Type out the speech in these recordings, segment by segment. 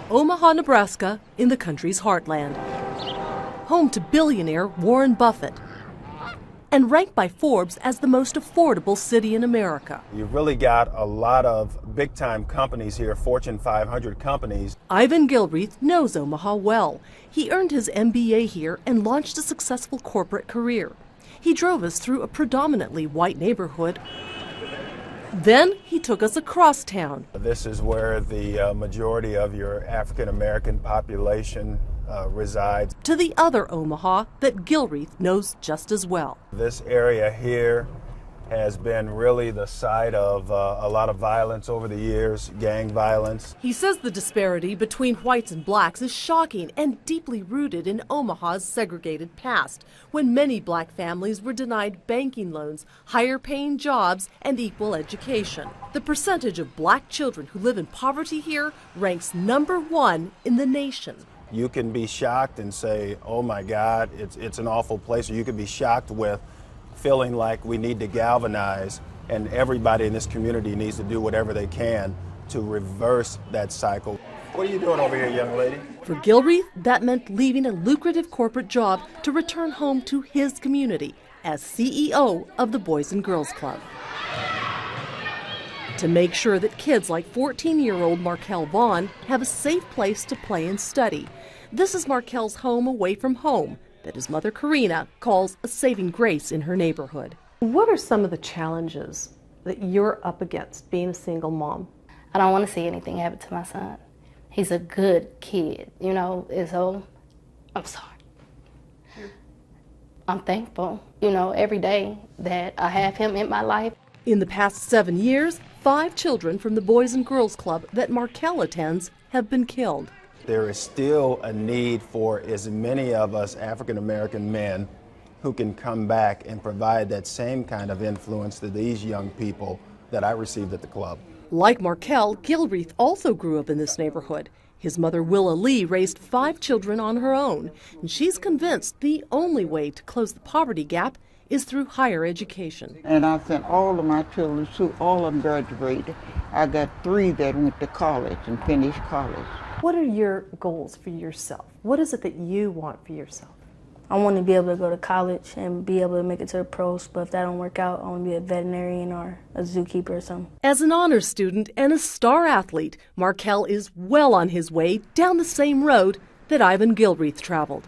Omaha, Nebraska, in the country's heartland. Home to billionaire Warren Buffett, and ranked by Forbes as the most affordable city in America. You've really got a lot of big-time companies here, Fortune 500 companies. Ivan Gilreath knows Omaha well. He earned his MBA here and launched a successful corporate career. He drove us through a predominantly white neighborhood. Then he took us across town. This is where the majority of your African American population resides. To the other Omaha that Gilreath knows just as well. This area here has been really the site of a lot of violence over the years, gang violence. He says the disparity between whites and blacks is shocking and deeply rooted in Omaha's segregated past, when many black families were denied banking loans, higher paying jobs, and equal education. The percentage of black children who live in poverty here ranks #1 in the nation. You can be shocked and say, oh my God, it's an awful place. Or you can be shocked with feeling like we need to galvanize, and everybody in this community needs to do whatever they can to reverse that cycle. What are you doing over here, young lady? For Gilreath, that meant leaving a lucrative corporate job to return home to his community as CEO of the Boys and Girls Club, to make sure that kids like 14-year-old Markel Vaughn have a safe place to play and study. This is Markel's home away from home that his mother Karina calls a saving grace in her neighborhood. What are some of the challenges that you're up against being a single mom? I don't want to see anything happen to my son. He's a good kid, you know, and so I'm sorry. I'm thankful, you know, every day that I have him in my life. In the past 7 years, 5 children from the Boys and Girls Club that Markel attends have been killed. There is still a need for as many of us African American men who can come back and provide that same kind of influence to these young people that I received at the club. Like Markel, Gilreath also grew up in this neighborhood. His mother, Willa Lee, raised 5 children on her own, and she's convinced the only way to close the poverty gap is through higher education. And I sent all of my children to, all of them graduated. I got 3 that went to college and finished college. What are your goals for yourself? What is it that you want for yourself? I want to be able to go to college and be able to make it to the pros, but if that don't work out, I want to be a veterinarian or a zookeeper or something. As an honors student and a star athlete, Markel is well on his way down the same road that Ivan Gilreath traveled.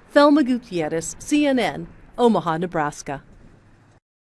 Thelma Gutierrez, CNN, Omaha, Nebraska.